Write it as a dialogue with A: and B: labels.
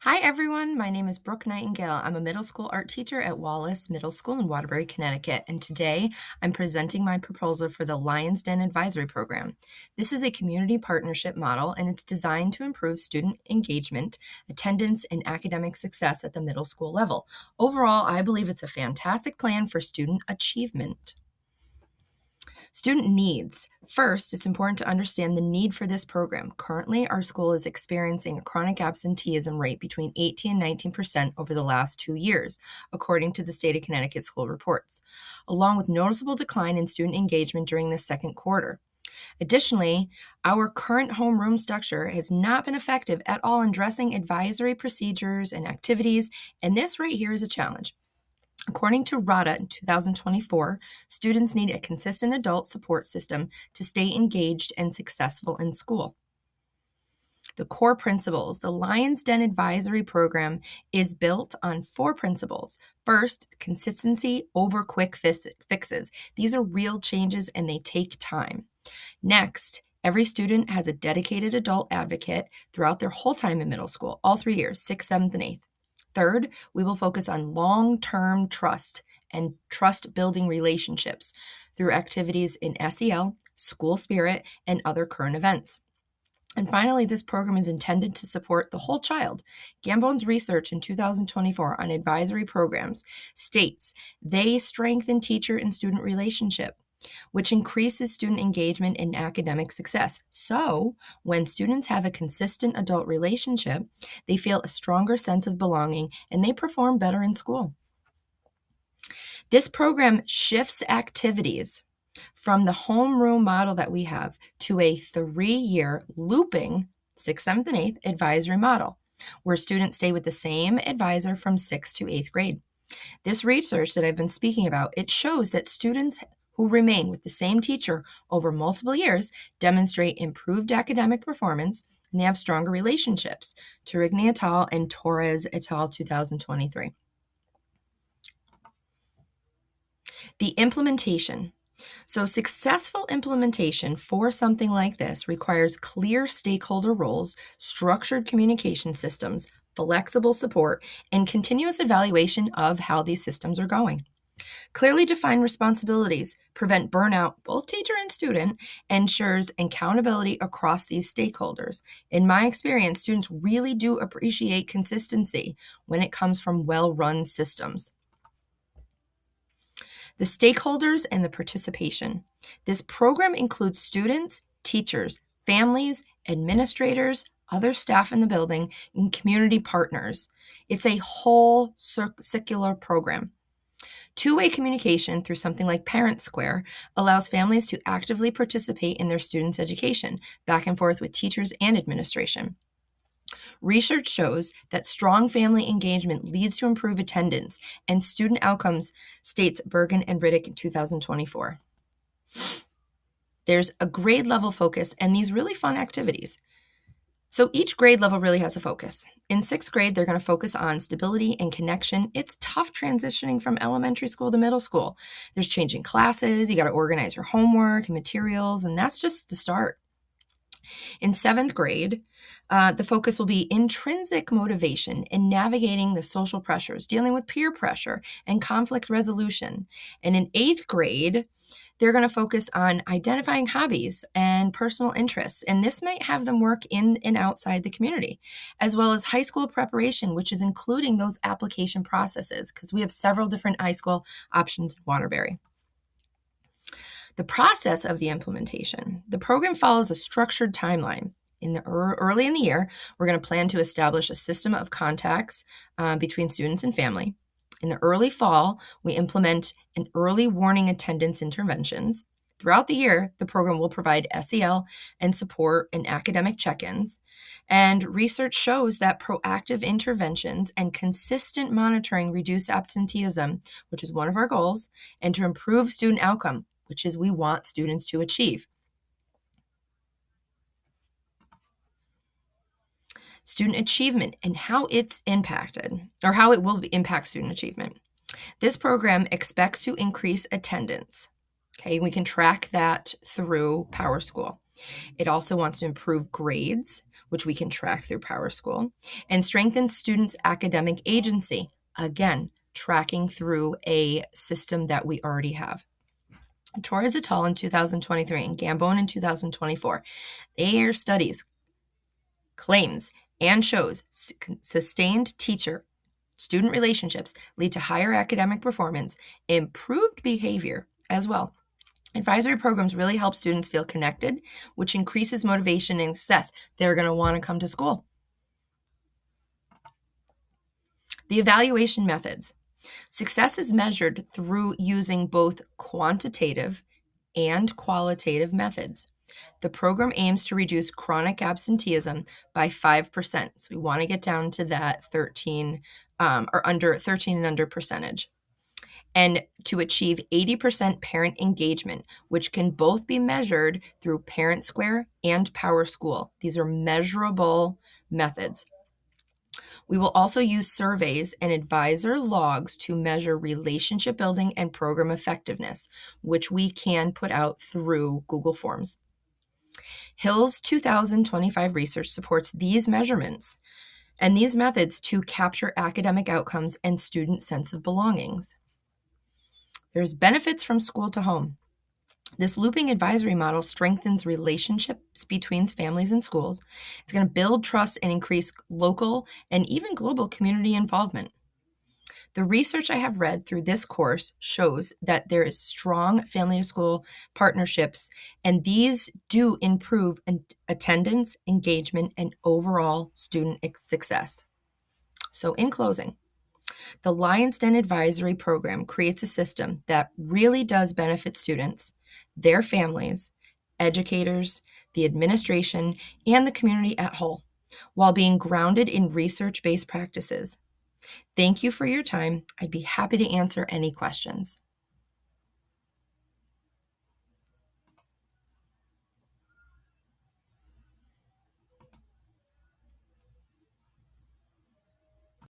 A: Hi, everyone. My name is Brooke Nightingale. I'm a middle school art teacher at Wallace Middle School in Waterbury, Connecticut, and today I'm presenting my proposal for the Lions Den Advisory Program. This is a community partnership model, and it's designed to improve student engagement, attendance, and academic success at the middle school level. Overall, I believe it's a fantastic plan for student achievement. Student needs. First, it's important to understand the need for this program. Currently, our school is experiencing a chronic absenteeism rate between 18 and 19% over the last 2 years, according to the State of Connecticut School Reports, along with noticeable decline in student engagement during the second quarter. Additionally, our current homeroom structure has not been effective at all in addressing advisory procedures and activities, and this right here is a challenge. According to RADA in 2024, students need a consistent adult support system to stay engaged and successful in school. The core principles. The Lions Den Advisory Program is built on 4 principles. First, consistency over quick fixes. These are real changes and they take time. Next, every student has a dedicated adult advocate throughout their whole time in middle school, all 3 years, 6th, 7th, and 8th. Third, we will focus on long-term trust and trust-building relationships through activities in SEL, school spirit, and other current events. And finally, this program is intended to support the whole child. Gambone's research in 2024 on advisory programs states they strengthen teacher and student relationship, which increases student engagement and academic success. So, when students have a consistent adult relationship, they feel a stronger sense of belonging and they perform better in school. This program shifts activities from the homeroom model that we have to a 3-year looping 6th, 7th, and 8th advisory model, where students stay with the same advisor from 6th to 8th grade. This research that I've been speaking about, it shows that students who remain with the same teacher over multiple years demonstrate improved academic performance and they have stronger relationships. Turigny et al. And Torres et al. 2023. The implementation. So, successful implementation for something like this requires clear stakeholder roles, structured communication systems, flexible support, and continuous evaluation of how these systems are going. Clearly defined responsibilities prevent burnout, both teacher and student, ensures accountability across these stakeholders. In my experience, students really do appreciate consistency when it comes from well-run systems. The stakeholders and the participation. This program includes students, teachers, families, administrators, other staff in the building, and community partners. It's a whole circular program. Two-way communication through something like Parent Square allows families to actively participate in their students' education, back and forth with teachers and administration. Research shows that strong family engagement leads to improved attendance and student outcomes, states Bergen and Riddick in 2024. There's a grade level focus and these really fun activities. So each grade level really has a focus. In 6th grade, they're going to focus on stability and connection. It's tough transitioning from elementary school to middle school. There's changing classes, you got to organize your homework and materials, and that's just the start. In 7th grade, the focus will be intrinsic motivation in navigating the social pressures, dealing with peer pressure and conflict resolution. And in 8th grade, they're going to focus on identifying hobbies and personal interests, and this might have them work in and outside the community, as well as high school preparation, which is including those application processes, because we have several different high school options in Waterbury. The process of the implementation. The program follows a structured timeline. Early in the year, we're going to plan to establish a system of contacts between students and family. In the early fall, we implement an early warning attendance interventions. Throughout the year, the program will provide SEL and support and academic check-ins. And research shows that proactive interventions and consistent monitoring reduce absenteeism, which is one of our goals, and to improve student outcome, which is we want students to achieve. Student achievement and how it's impacted, or how it will impact student achievement. This program expects to increase attendance. Okay, we can track that through PowerSchool. It also wants to improve grades, which we can track through PowerSchool, and strengthen students' academic agency. Again, tracking through a system that we already have. Torres et al. In 2023 and Gambone in 2024, their studies claims and shows sustained teacher-student relationships lead to higher academic performance, improved behavior as well. Advisory programs really help students feel connected, which increases motivation and success. They're going to want to come to school. The evaluation methods. Success is measured through using both quantitative and qualitative methods. The program aims to reduce chronic absenteeism by 5%. So we want to get down to that 13 or under 13 and under percentage. And to achieve 80% parent engagement, which can both be measured through Parent Square and PowerSchool. These are measurable methods. We will also use surveys and advisor logs to measure relationship building and program effectiveness, which we can put out through Google Forms. Hill's 2025 research supports these measurements and these methods to capture academic outcomes and student sense of belongings. There's benefits from school to home. This looping advisory model strengthens relationships between families and schools. It's going to build trust and increase local and even global community involvement. The research I have read through this course shows that there is strong family-to-school partnerships, and these do improve attendance, engagement, and overall student success. So in closing, the Lions Den Advisory Program creates a system that really does benefit students, their families, educators, the administration, and the community at whole, while being grounded in research-based practices. Thank you for your time. I'd be happy to answer any questions.